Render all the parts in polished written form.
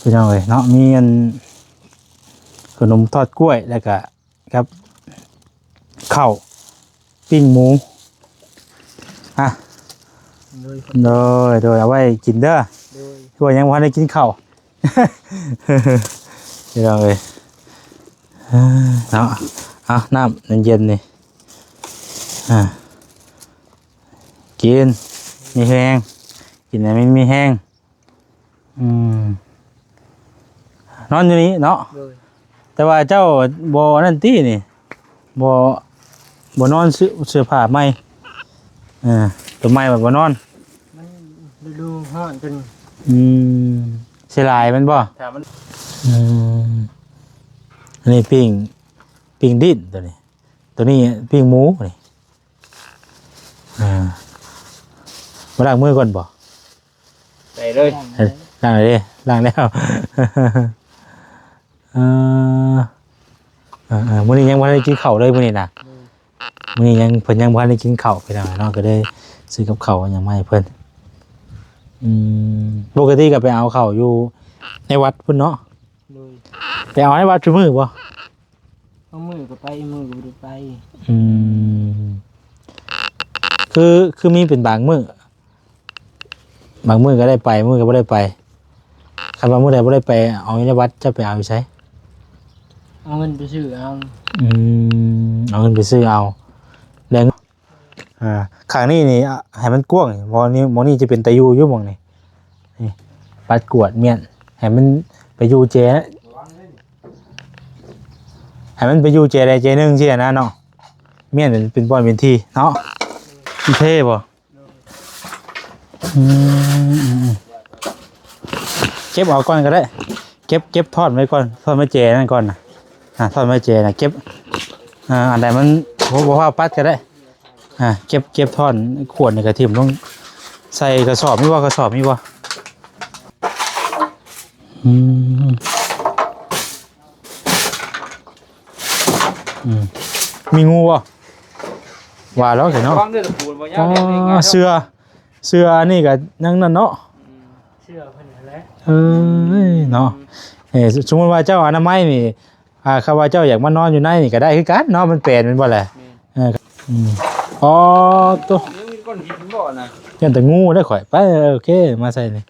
พี่น้องเอ้ยเนาะมีอันขนมทอดกล้วยแล้วก็ครับข้าวปิ้งหมูอ่ะโดยเอาไว้กินเด้อช่วยยังบ่ได้กินข้าวพี่น้องเอ้ยเนาะเอาน้ำเย็นๆนี่กินมีแห้งกินอะไรไม่มีแห้งนอนอยู่นี้เนาะแต่ว่าเจ้าบ่นั่นตี้นี่บ่นอนเสื้อผ้าใหม่ตัวใหม่บ่นอนมันดูฮ้อนจนเสียลายมันบ่ถ้ามันอันนี้ปิ้งดิ้นตัวนี้ปิ้งหมูนี่มาล้างมือก่อนบ่ไปเลยล้างเลยดิล้างแล้วมื้อนี้ยังบ่ได้กินข้าวเลยมื้อนี้น่ะมื้อนี้ยังเพิ่นยังบ่ได้กินข้าวไปแล้วเนาะก็ได้ซื้อกับข้าวหยังมาให้เพิ่นปกติก็ไปเอาข้าวอยู่ในวัดพุ่นเนาะไปเอาในวัดซุมื้อบ่เอามือก็ไปมือก็บ่ได้ไปคือมีเป็นบางมื้อก็ได้ไปมื้อก็บ่ได้ไปคันว่ามื้อใดบ่ได้ไปเอาในวัดจะไปเอาอยู่ไสเอาเงินไปซื้อเอาเอาเงินไปซื้อเอาแล้วข้างนี้นี่ให้มันกว้างหม้องนี้จะเป็นตะยูอยู่หม้องนี้นี่ปัดกวดเมียนให้มันไปอยู่เจให้มันไปอยู่เจใดเจนึงเชี่ยนะเนาะเมียนเป็นบ่อนเป็นที่เนาะเท่บ่เก็บเอาก่อนก็ได้เก็บทอดไว้ก่อนทอดไว้เจนั่นก่อนนะทอดไว้เจนะเก็บอันใดมันบ่ว่าปัดก็ได้เก็บทอดขวดในกระถิ่มต้องใส่กระสอบมีบ่มีงูบ่ว่าแล้วเนาะเสื้อนี่ก็นั่งนั่นเนาะเสื้อเพิ่นนั่นแหละเนาะสมมุติว่าเจ้าอนามัยนี่ข้าว่าเจ้าอยากมานอนอยู่ในนี่ก็ได้คือกันเนาะมันเป็นบ่แหละอ๋อตัวมีก้อนหินบ่น่ะยันแต่งูได้ข่อยไปโอเคมาใส่นี่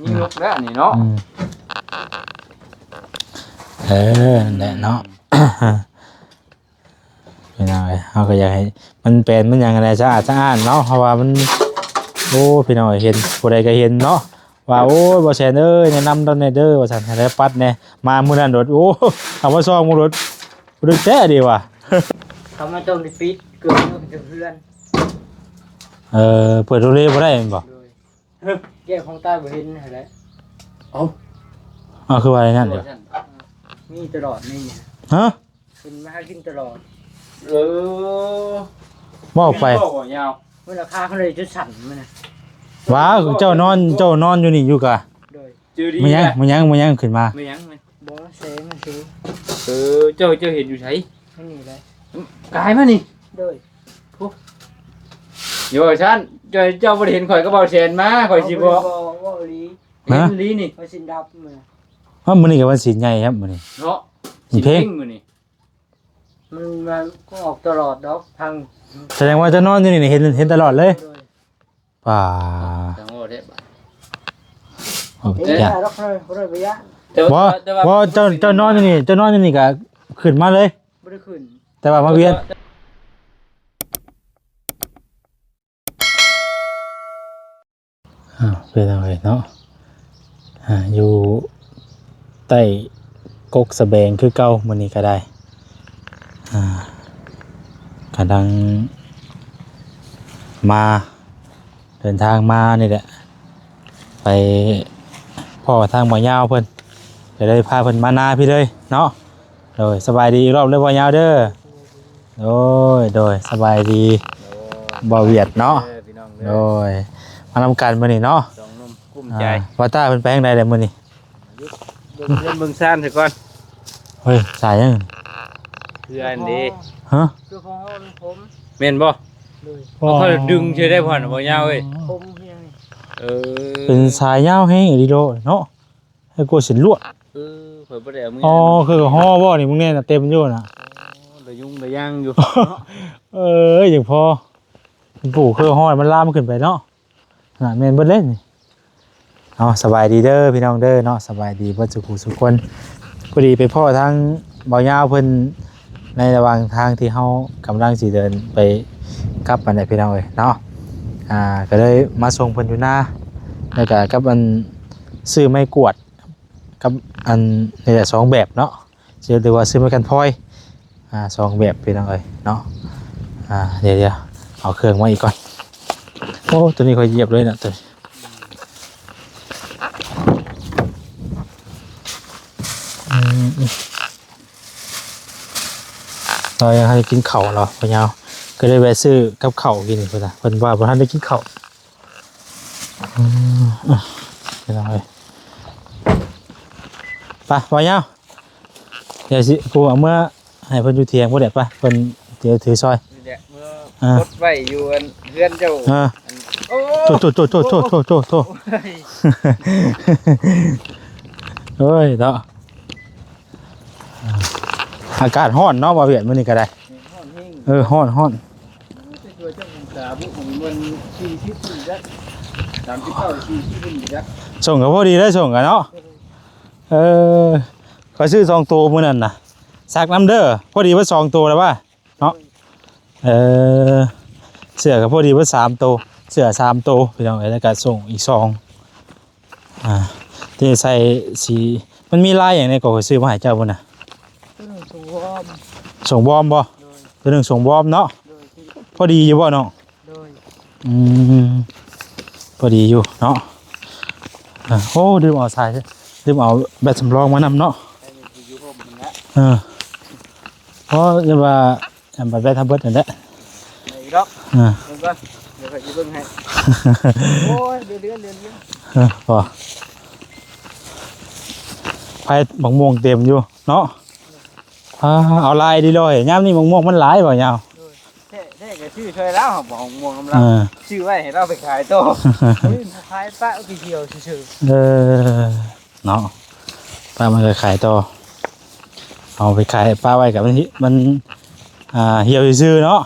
มีนกแล้วนี่เนาะแหละเนาะเป็นยังไงเขาก็อยากให้มันเป็นมันอย่างไรสะอาดเนาะเพราะว่ามันโอ้พี่น้อยเห็นผู้ใดก็เห็นเนาะว่าโอ้บ่แซ่นแนะนำตอนนี้เด้อว่าซั่นให้ปัดแน่มามื้อนั้นโดดโอ้เอามาซ่อมรถรึกแท้ดีว่ะทำมาจมดิปิดเกินเพื่อนเปิดโรงเรียนบ่ได้แม่นบ่แยกของใต้บ่เห็นหั่นแหละคือว่าอะไรนั่นเด้อมีตลอดนี่ฮะเป็นมาหากินตลอดบอกไปเวลาค่าเขาเลยจะสั่นมันนะว้าเจ้านอนอยู่นี่อยู่กะมันยังขึ้นมาไม่ยังมันบ่เซ่มันสิเจ้าเห็นอยู่ไสไม่นี่เลยกายมานี่โดยโยฉันเจ้าบ่เห็นข่อยก็บ่แซนมาข่อยสิบ่ลีเห็นลีนี่ข่อยสิดับมื้อนี้ก็วันศีลใหญ่ครับมื้อนี้เนาะสิเพ่งมื้อนี้มันก็ออกตลอดดอกพังแสดงว่าจะนอนอยู่นี่เห็นตลอดเลยป่าจังโง่เด้บ่บ่เจ้านอนอยู่นี่ก็ขึ้นมาเลยบ่ได้ขึ้นแต่ว่ามาเวียนเป็นอะไรเนาะอยู่ใต้กกสะแบงคือเก่ามื้อนี้ก็ได้กำลังมาเดินทางมานี่แหละไปพ่อทางบ่อยาวเพิ่นจะได้พาเพิ่นมานาพี่เลยเนาะโดยสบายดีอีกรอบเลยบ่อยาวเด้อโดยสบายดีบ่เวียดเนาะโดยมานำกันมื้อนี้เนาะกุ้มใจว่าตาเพิ่นไปทางใดแล้วมื้อนี้เบิ่งซ่านซะก่อนเฮ้ยสายยังคืออันนี้ฮะคือของผมแม่นบ่เขาดึงเฉยได้พ่อนบ่ยาวเอ้ยผมเป็นสายยาวแฮงอีหลีโดเนาะ ให้กูสินลวด เพิ่นบ่ได้เอามือ อ๋อคือห่อบ่นี่มึงเนี่ยน่ะเต็มอยู่น่ะ ได้ยุ่งได้ย่างอยู่ อย่างพอมันปลูกคือห่อมันลามขึ้นไปเนาะน่ะแม่นเบิดเล่นนี่เอาสบายดีเด้อพี่น้องเด้อเนาะสบายดีเบิดสุขสุขคนพอดีไปพ่อทางบ่าวยาวเพิ่นในระหว่างทางที่เฮากำลังสิเดินไปกลับมาเนี่ยพี่น้องเอ้ยเนาะก็เลยมาส่งเพิ่นอยู่หน้าแล้วก็กับอันซื้อไม้กวาดกับอันนี่แหละ2แบบเนาะสิเรียกว่าซื้อไม้กันพลอย2แบบพี่น้องเอ้ยเนาะเดี๋ยวเอาเครื่องมาอีกก่อนโอ้ตัวนี้ค่อยเหยียบเลยนะตัวนี้เรายังให้กินข้าวเหรอพ่อยาวก็เลยแวะซื้อกับข้าวกินเพิ่นน่ะเพิ่นว่าบ่ทันได้กินข้าวพี่น้องเอ้ยไปพ่อยาวเดี๋ยวสิกูเอาเมื่อให้เพิ่นอยู่เถียงบ่ได้ป่ะเพิ่นเดี๋ยวถือซอย นี่แหละเมื่อกดไว้อยู่อันเฮือนเจ้าโอ้ โตเฮ้ยเนาะอากาศร้อนเนาะบ่เวียนมื้อนี้ก็ได้ร้อน จะช่วยเจ้าองศาบุของมัน40จัก39 40จัก ส่งก็พอดีได้ส่งกันเนาะก็ซื้อ2ตัวมื้อนั้นน่ะซักน้ำเด้อพอดีว่า2ตัวแล้วว่าเนาะเสื้อก็พอดีว่า3ตัวเสื้อ3ตัวพี่น้องแล้วก็ส่งอีก2ที่ใส่สีมันมีลายอย่างในก็ซื้อมาให้เจ้าพุ่นน่ะส่งบอมบ่ตัวนึงส่งบอมเนาะพอดีอยู่บ่น้องพอดีอยู่เนาะโอ้ดื่มเอาสายดื่มเอาแบตสำรองมานำเนาะเพราะจะว่าแบตทำเบิดนั่นแหละอีกรอบเดี๋ยวก็จะเบิ่งให้โอ้ยเดือนพอไผ่บักม่วงเต็มอยู่เนาะเอาลายดีเลยย่ำนี่บักม่วงมันหลายบ่ยาวแท้ก็ชื่อช่วยแล้วบักม่วงกำลังชื่อไว้ให้เราไปขายต่อขายป้ากี่เที่ยวชื่อเนาะป้ามันก็ขายต่อเอาไปขายป้าไว้กับมันเหี่ยวซื่อเนาะ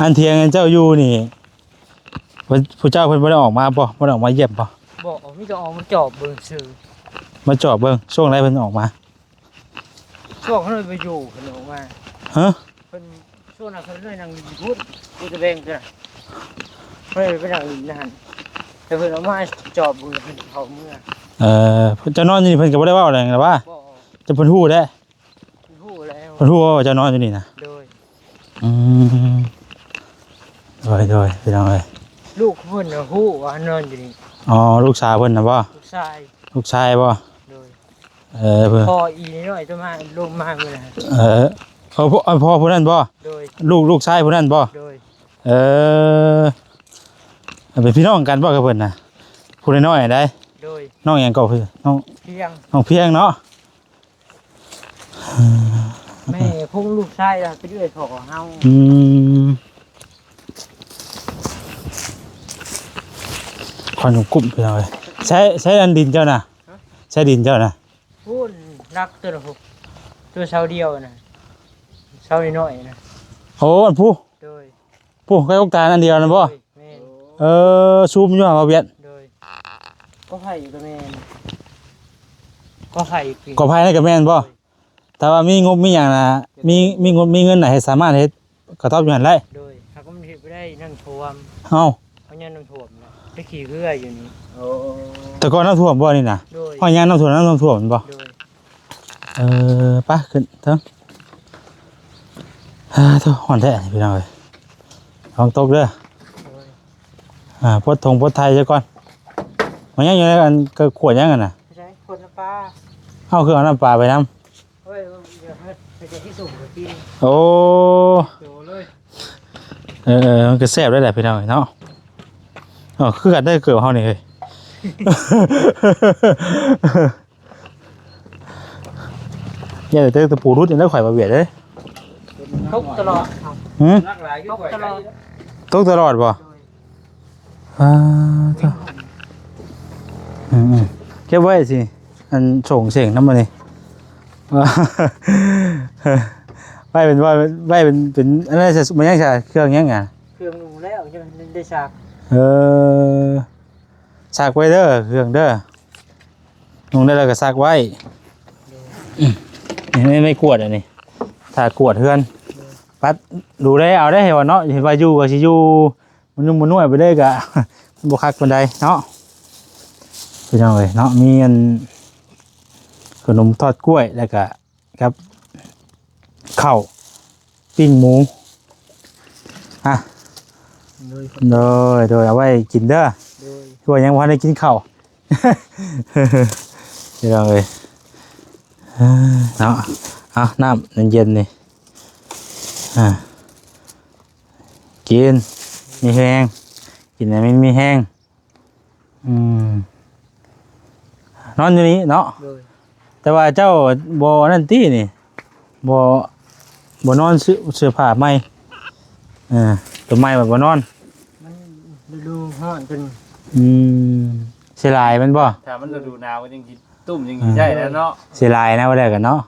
อันเทียงเจ้าอยู่นี่ผู้เจ้าเพิ่นบ่ได้ออกมาบ่ได้ออกมาเยี่ยมบ่บอกมีจะออกมาจอบเบิ่งซื่อมาจอบเบิ่งช่วงไหนเพิ่นออกมาช่วงเขาเลยไปอยู่เพิ่นออกมาเพิ่นช่วงนั้นเพิ่นเลยนั่งพูดกูจะแบ่งกันเพิ่นไปนั่งอยู่นั่นแต่เพิ่นออกมาจอบเบิ่งเขาเมื่อเพิ่นจะนอนอยู่นี่เพิ่นก็บ่ได้เว้าอะไรหรอกว่าจะเพิ่นฮู้แล้วเพิ่นฮู้ว่าจะนอนอยู่นี่นะโดยโดยพี่น้องเอ้ยลูกเพิ่นน่ะฮู้ว่านอนอยู่นี่อ๋อลูกชายเพิ่นน่ะบ่ลูกชายบ่โดยเพิ่นพ่ออีน้อยตัวมาลงมาเมื่อพ่อผู้นั้นบ่โดยลูกชายผู้นั้นบ่โดยเป็นพี่น้องกันบ่กับเพิ่นน่ะผู้น้อยๆได้โดยน้องหยังก็คือน้องเพียงเนาะแม่พงลูกชายล่ะไปด้วยพ่อเฮาควันกลุ่มไปเลยใช้อันดินเจ้าน่ะใช้ดินเจ้าน่ะพูดรักตัวเสาเดียวน่ะเสาน้อยนะโอ้อันผู้ใกล้อกตาอันเดียวนั่นบ่ซูมอยู่ห่างเวียนก็ไผ่กับแม่ก็ไผ่นั่นกับแม่นบ่แต่ว่ามีงบมีอย่างน่ะมีงบมีเงินไหนให้สามารถเฮ็ดกระทบอยู่หั่นได้โดยถ้าก็มันเฮ็ดบ่ได้น้ำท่วมเขาย่านน้ำท่วมน่ะไปขี่เรืออยู่นี่แต่ก่อนน้ำท่วมบ่นี่น่ะห้อยยางน้ำท่วมบ่ไปขึ้นเถิงเท่าฮ้อนแท้พี่น้องเอ้ยลองตกเด้อพดไทยซะก่อนมันยังอยู่ในกันก็ขวดยังกันน่ะใช่ขวดน้ำปลาคือเอาน้ำปลาไปนำโอ้มันก็แซ่บได้แหละพี่น้องเนาะคือกันได้เกิดเฮานี่เฮ้ยอย่าแต่ตะปูรุดยังได้ข่อยมาเบียดเลยตกตลอดตกตลอดบ่ อืมเก็บไว้สิอันส่งเสียงน้ำมันนี่ ไว้เป็นว่าไว้เป็นอันนั้นจะมันยังจะเครื่องยังไง เครื่องลงแล้วจะได้ฉาก เออซักไว้เด้อเครื่องเด้อลงได้แล้วก็ซักไว้ไม่กวดอันนี้ถ้ากวดเฮือนปัดดูได้เอาได้เห็นว่าเนาะเห็นว่าอยู่ก็สิอยู่มันนุ่มมันนุ่ยไปเลยกะ มันบ่คักปานใดเนาะพี่น้องเอ้ยเนาะมีอันขนมทอดกล้วยแล้วก็ครับข้าวปิ้งหมูอ่ะ โดย โดยเอาไว้กินเด้อ โดย ตัวยังวันได้กินข้าว พี่น้องเอ้ยเนาะเอาน้ำเย็นๆนี่กินมีแห้งกินอะไรไม่มีแห้งนอนอยู่นี้เนาะ โดย แต่ว่าเจ้าบ่นั่นตี้นี่บ่นอนเสื้อผ้าใหม่ตัวใหม่แบบบ่นอน มันฤดูร้อนเป็น เสียลายมันบ่ ถ้ามันฤดูหนาวก็ยังกินตุ้มยังกินใช่แล้วเนาะ เสียลายนะว่าได้กันเนาะ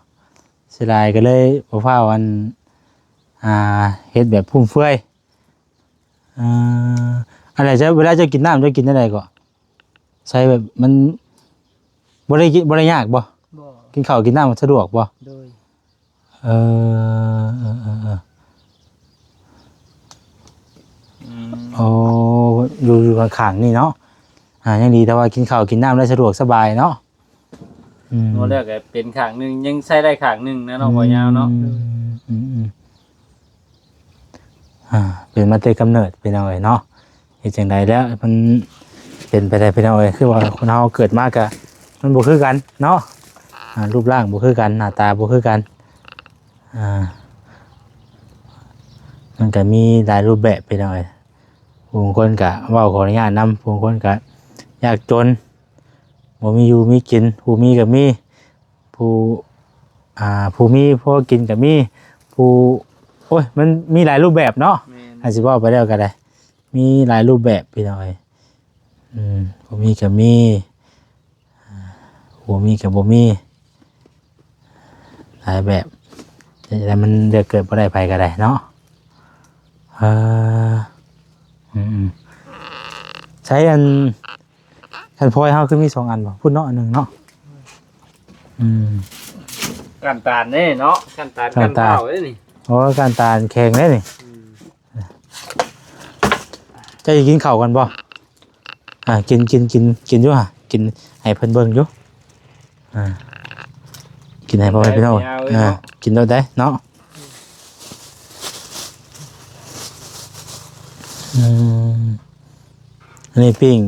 เสียลายก็เลยบ่ฟ้าวันเฮ็ดแบบพุ่มเฟือยอะไรจะเวลาจะกินน้ำจะกินได้ก็ใช้แบบมันบ่ได้ยากบ่ บ่ กินข้าวกินน้ำมันสะดวกบ่ โดย เออโอ้อยู่ข้างๆนี่เนาะยังดีแต่ว่ากินข้าวกินน้ำได้สะดวกสบายเนาะ โน่นแล้วก็เป็นข้างหนึงยังใช้ได้ข้างหนึงนะเนาะบ่ยาวเนาะ เป็นมาแต่กำเนิดเป็นเอาไว้เนาะเฮ็ดจังไดแล้วมันเป็นไปได้เป็นเอาไว้คือว่าคนเฮาเกิดมากะมันบ่คือกันเนาะรูปร่างบ่คือกันหน้าตาบ่คือกันมันก็มีหลายรูปแบบเป็นเอาไว้บางคนก็เว้าขออนุญาตนำบางคนก็ยากจนบ่มีอยู่มีกินผู้มีก็มีผู้มีพอกินก็มีผู้โอ้ยมันมีหลายรูปแบบเนาะ แม่น อาจจะว่าไปแล้วก็ได้มีหลายรูปแบบพี่น้อยบ่มีก็มีบ่มีก็บ่มีหลายแบบแต่มันเดือเกิดบ่ได้ไปก็ได้เนาะใช้อันพลอยเฮาคือมี2อันบ่พูดเนาะอันหนึงเนาะกันตาลเด้เนาะกันตาลกันเผาเด้นี่ โอ้การตาลแข็งเลยนี่จะกินข้าวกันบ่กินอยู่ห่ะกินให้เพิ่นเบิ่งอยู่กินให้พ่อแม่พี่น้องกินได้เนาะอันนี้ปิ้ง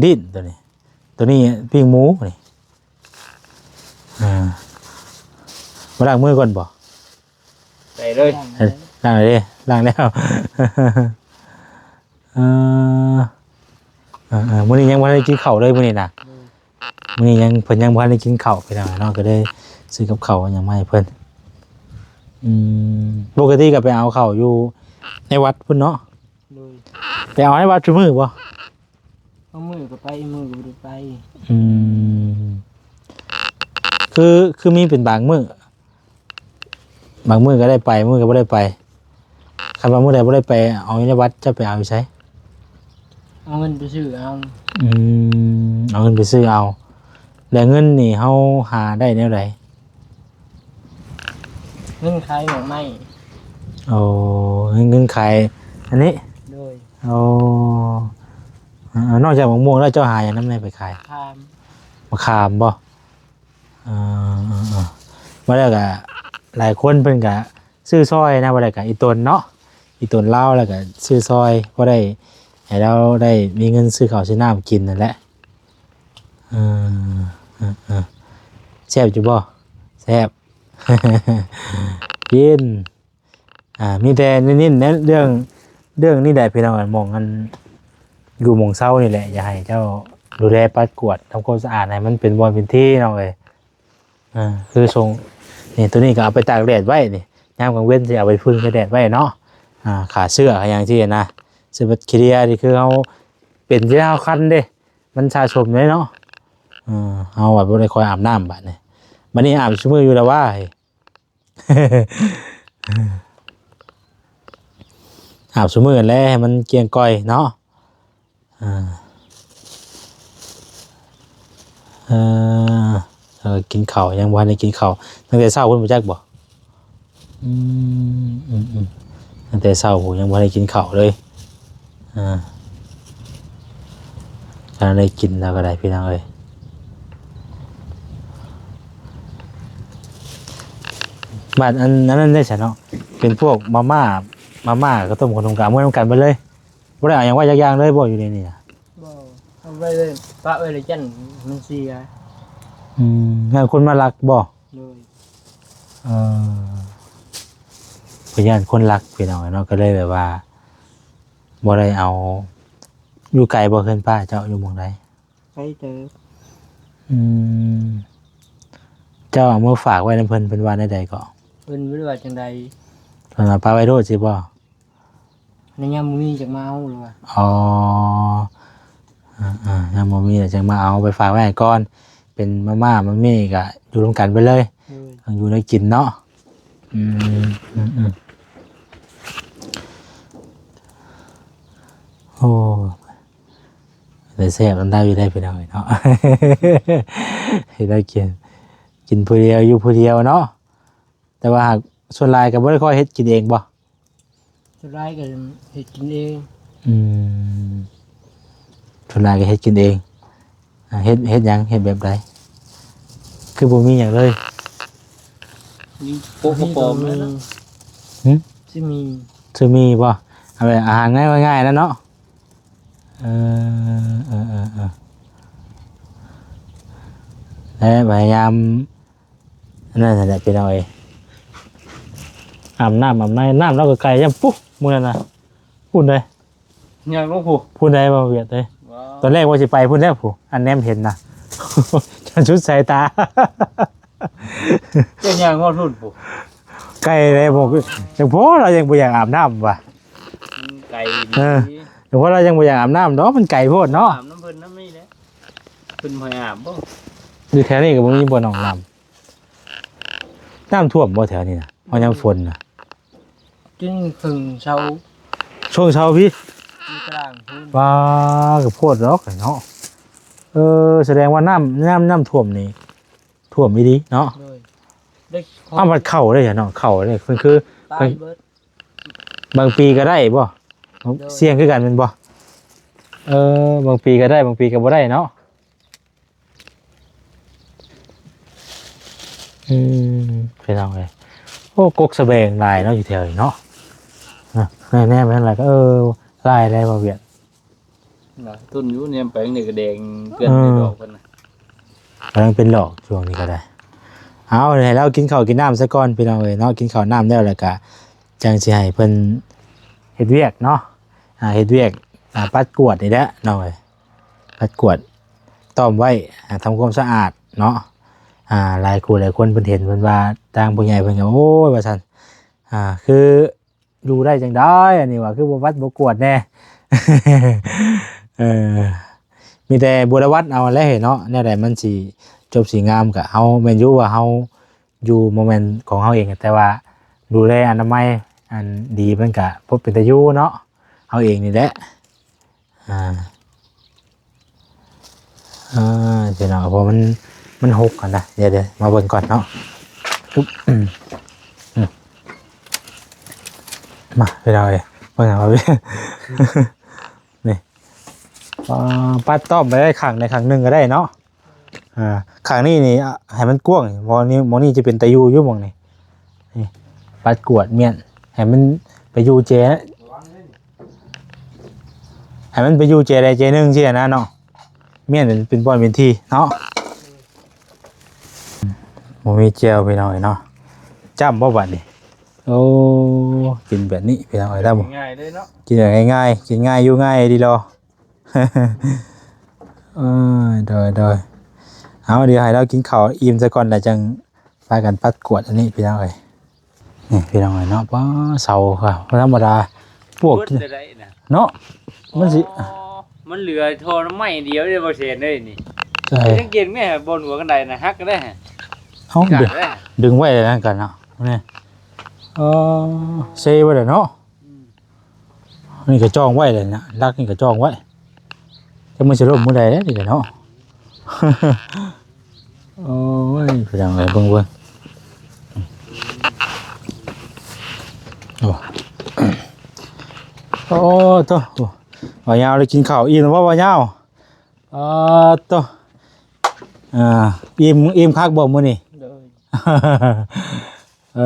ดิ้นตัวนี้ปิ้งหมูนี่มาล้างมือก่อนบ่ ใส่เลย ล้างเลยล้างแล้วมื้อนี้ยังบ่ได้กินข้าวเลยมื้อนี้นะมื้อนี้เพิ่นยังบ่ได้กินข้าวไปแล้วเนาะก็ได้ซื้อกับข้าวหยังมาให้เพิ่นปกติก็ไปเอาข้าวอยู่ในวัดพุ่นเนาะ โดย ไปเอาในวัดซุมื้อบ่ เอามือก็ไปมือก็บ่ได้ไป คือมีเป็นบางมื้อก็ได้ไปมื้อก็บ่ได้ไปคันว่ามื้อใดบ่ได้ไปเอาในวัดจะไปเอาอยู่ไส เอาเงินไปซื้อเอา เอาเงินไปซื้อเอาแล้วเงินนี่เฮาหาได้แนวใด เงินขายหน่อไม้ โอ้เงินขายอันนี้ โดย โอ้นอกจากมะม่วงแล้วเจ้าหาอย่างนั้นไม่ไปขาย พาม มะขามบ่มาแล้วก็หลายคนเพิ่นก็ซื้อซอยนะบ่ได้ก็อีตนเนาะอีตนลาวแล้วก็ซื้อซอยบ่ได้ให้เราได้มีเงินซื้อข้าวซื้อน้ำกินนั่นแหละแซ่บอยู่บ่แซ่บ กินมีแต่นิดๆนะเรื่องนี่แหละพี่น้องมองกันอยู่หม่องเซานี่แหละอย่าให้เจ้าดูแลปัดกวาดทำความสะอาดให้มันเป็นบอนเป็นที่น้องเอ้ยคือทรงนี่ตัวนี้ก็เอาไปตากแดดไว้นี่ยามกลางเว้นสิเอาไปพึ่งไปแดดไว้เนาะขาเสื้ออย่างที่นะเสื้อบัดคิเรียนี่คือเฮาเป็นที่เฮาคันเด้ มันสะสมเลยเนาะเอาแบบบ่ได้คอยอาบน้ำบัดนี้บัดนี้อาบชั่วโมงอยู่แล้วว่า อาบชั่วโมงแล้วให้มันเกรียงก้อยเนาะกินข้าวยังบ่ทันได้กินข้าวตั้งแต่เช้าเพิ่นบ่จักบ่ตั้งแต่เช้าผมยังบ่ได้กินข้าวเลยถ้าได้กินแล้วก็ได้พี่น้องเอ้ยบ้านอันนั้นได้ใช่เนาะเป็นพวกมาม่าก็ต้มขนมกาเมื่อน้ำกันไปเลยบ่ได้เอาหยังว่าจักอย่างเลยบ่อยู่ในนี่น่ะ บ่เอาไว้เลยปะไว้เลยจันมันเสีย งั้นคนมารักบ่ เลย พยานคนรักพี่น้องเนาะก็เลยแบบว่าบ่ได้เอาอยู่ไกลบ่เพิ่นป้าเจ้าอยู่หม้องใด ไปเจอ เจ้าเอามาฝากไว้นำเพิ่นว่าได้ใดก็ เพิ่นบ่ได้ว่าจังใด เพิ่นว่าป้าไว้โทษสิบ่ ในยามมื้อนี้จักมาเอาหรือว่า อ๋อยังบ่มีแต่จังมาเอาไปฝากไว้ให้ก่อนเป็นมาม่ามามี่ก็อยู่ร่วมกันไปเลย เลย ต้องอยู่ได้กินเนาะโอ้แต่แซ่บมันได้อยู่ได้พี่น้องเนาะ ให้ได้กินผู้เดียวอยู่ผู้เดียวเนาะแต่ว่าส่วนหลายก็บ่ได้ค่อยเฮ็ดกินเองบ่ สุดท้ายก็เฮ็ดกินเอง ส่วนหลายก็เฮ็ดกินเองเฮ็ดหยังเฮ็ดแบบใดคือบ่มีหยังเลย นี่โป๊ะกระโปรงเลยนะ สิมี คือมีบ่เอาไปอาหารง่ายๆนะเนาะและพยายามนั่นแหละเป็นเอาเองอาบน้ำเราก็ไกลยังปุ๊บมื้อนั้นน่ะพูดได้ ยังก็ผู้ พูดได้บ่เวียดเด้ตอนแรกว่าสิไปพูดแล้วผู้อันแนมเห็นน่ะ จนชุดสายตา เจ้ายังก็รุ่นผู้ ไกลเลยบอกจังพอเรายังบ่อยากอาบน้ำว่ะ ไก่ จังพอเรายังบ่อยากอาบน้ำเนาะมันไกลโพดเนาะ อาบน้ำเพิ่นน้ำนี่แหละเพิ่นบ่ให้อาบบ่ อยู่แถวนี้ก็บ่มีบ่อน้องน้ำท่วมบ่แถวนี้น่ะเพราะยังฝนน่ะ กินครึ่งเช้า ช่วงเช้าพี่ มีกลางพูน ว่าก็โพดดอกเนาะแสดงว่าน้ำท่วมนี่ท่วมอีดีเนาะ เลยได้ มันเข้าได้เนาะเข้าได้เพิ่นคือ ตายเบิด บางปีก็ได้บ่เสี่ยงคือกันแม่นบ่บางปีก็ได้บางปีก็บ่ได้เนาะเป็นเอาไงโอ้กกสะแบงลายเนาะอยู่แถวนี้เนาะแน่ๆมันอะไรก็ลายได้บ่เวียด ต้นอยู่เนี่ยแปลงนี่ก็แดงเกินในดอกเพิ่นน่ะ กำลังเป็นหลอกช่วงนี้ก็ได้เอาให้เรากินข้าวกินน้ำซะก่อนพี่น้องเอ้ยเนาะกินข้าวน้ำแล้วแล้วก็จังสิให้เพิ่นเฮ็ดเวียกเนาะเฮ็ดเวียกปัดกวาดนี่แหละน้องเอ้ยปัดกวาดต้อมไว้ทำความสะอาดเนาะหลายคนเพิ่นเห็นเพิ่นว่าทางผู้ใหญ่เพิ่นก็โอ้ยว่าซั่นคืออยู่ได้จังได้อันนี้ว่าคือบ่วัดบ่กวดแน่ มีแต่บุรวัดเอาแล้วเนาะแนวใดมันสิจบสิงามก็เฮาแม่นอยู่ว่าเฮาอยู่โมเมนต์ของเฮาเองแต่ว่าดูแลอนามัยอันดีมันก็พบเป็นตาอยู่เนาะเฮาเองนี่แหละเดี๋ยวเนาะเพราะมันหกก่อนนะเดี๋ยวมาเบิ่งก่อนเนาะปุ๊บมาไปเอาเลยเบิ่งเอาไป นี่ปัดต้อมไปได้ขังในขังหนึ่งก็ได้เนาะขังนี่ให้มันกว้างมอนี่จะเป็นตะยูอยู่มองนี่ปัดกวดเมียนให้มันไปยูเจให้มันไปยูเจใดเจหนึ่งเจนะเนาะเมียนเป็นบอลเป็นทีเนาะโมมีเจลไปหน่อยเนาะจ้ำบ่บัดนี่โอ้กินแบบนี้ไปหน่อยได้บ่ ง่ายเลยเนาะ กินอย่างง่ายๆกินง่ายอยู่ง่ายดีรอ โดยเอาเดี๋ยวให้เรากินข้าวอิ่มซะก่อนแล้วจังไปกันปัดกวดอันนี้พี่น้องเอ้ยนี่พี่น้องเอ้ยเนาะป้าเสาค่ะธรรมดาพวก เบิดได้น่ะ เนาะมันสิ มันเหลือโทรน้ำไม้เดียวเดียวบ่เสียเลยนี่ ใช่ ยังเย็นแม่บนหัวกันไดนะฮักก็ได้ฮะ เอ้า กัด ดึง ได้ ดึงไว้เลยนั่นกันเนาะนี่เซไว้เลยเนาะนี่ก็จ้องไว้เลยนะลักนี่ก็จ้องไว้จะมันจะล่มเมื่อใดเนี่ยเดี๋ยวเนาะ โอ้ยไปดังเลยเบิ่งโอ้โอ้ตัวว่ายาวเลยกินข้าวอิ่มแล้วว่ายาวตัวอิ่มคักบ่มื้อนี้ โดย เอ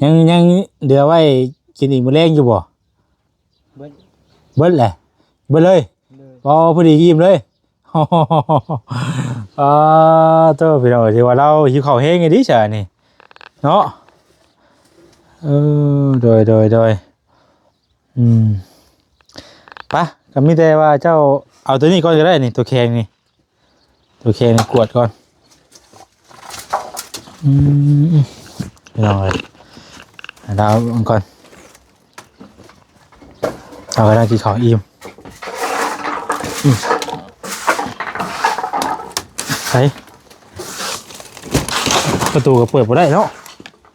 ยังเดี๋ยวไว้กินอีกมื้อแรงอยู่บ่ เบิ้ล เบิดแหละเบิดเลย เลย พอดีอิ่มเลย ตัวพี่น้องที่ว่าเราหิวข้าวแห้งไงดิจ้ะนี่เนาะโดยปะก็มีแต่ว่าเจ้าเอาตัวนี้ก่อนก็ได้นี่ตัวแข็งนี่กวดก่อนพี่น้องเลยดาวก่อนเอาไปได้กินข้าวอิ่มใช่ประตูก็เปิดบ่ได้เนาะ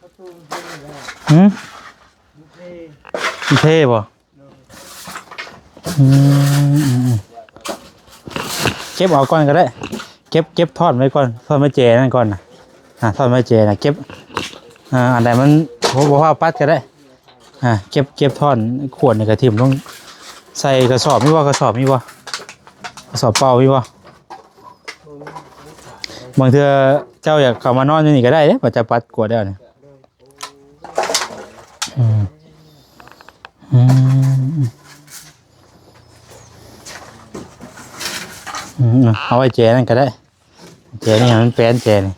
ประตูมันเป็นอย่างไร หืม บุฟเฟ่ เท่บ่เก็บเอาก่อนก็ได้เก็บทอดไว้ก่อนทอดไม้เจนั่นก่อนนะทอดไม้เจนะเก็บอันใดมันบ่ว่าปัดก็ได้เก็บทอดขวดนี่กระถิ่มต้องใส่กระสอบมีบ่กระสอบมีบ่กระสอบเปล่ามีบ่บางเทื่อเจ้าอยากเข้ามานอนอยู่นี่ก็ได้เด้บ่จะปัดกวดได้นี่เอาไว้เจนั่นก็ได้เจนี่มันแป้นเจนี่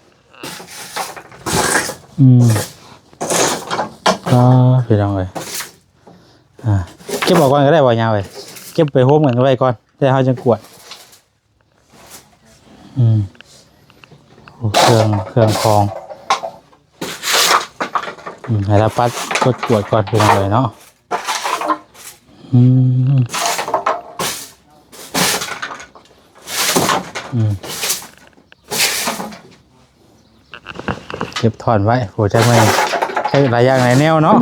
ก็พี่น้องเลยเก็บออกก่อนก็ได้บ่ยาวเลยเก็บไปโฮมกันไว้ก่อนได้เขาจะกวดเครื่องคองให้เราปัดกวดก่อนพี่น้องเลยเนาะเก็บถอนไว้โหใช่ไหมใช่หลายอย่างหลายแนวเนาะ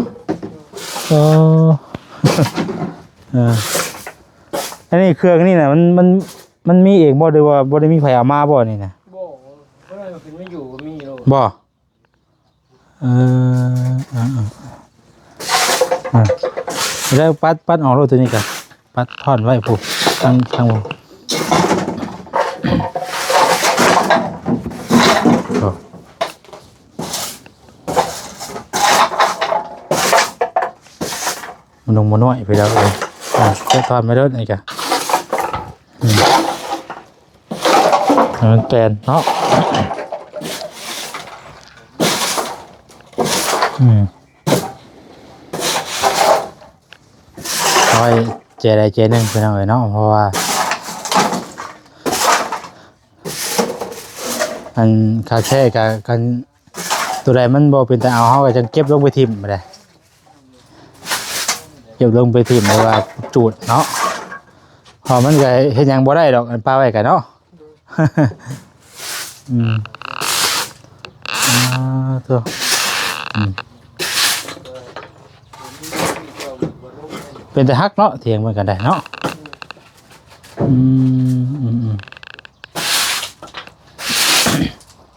อันนี้เครื่องนี่นะมันมีเองบ่หรือว่าบ่ได้มีไผเอามาบ่นี่นะ บ่ก็เลยเป็นไม่อยู่ก็มีโล บ่แล้วปัดออกรถตัวนี้กันปัดถอนไว้ปุ๊บทางบ่มันลงมาหน่อยไปแล้วเลยจะทอนไม่ได้ไอ้กะมันแปลนเนาะเอาไว้เจใดเจหนึ่งไปหน่อยเนาะเพราะว่าอันคาแช่กับกันตัวใดมันบ่เป็นแต่เอาเขาก็จะเก็บลงไปทิ่มไปเลยเก็บลงไปทิ่มเลยว่าจูดเนาะพอมันก็เห็นยังบ่ได้ดอกอันปลาไว้กันเนาะตัวเป็นแต่ฮักเนาะเถียงเหมือนกันได้เนาะ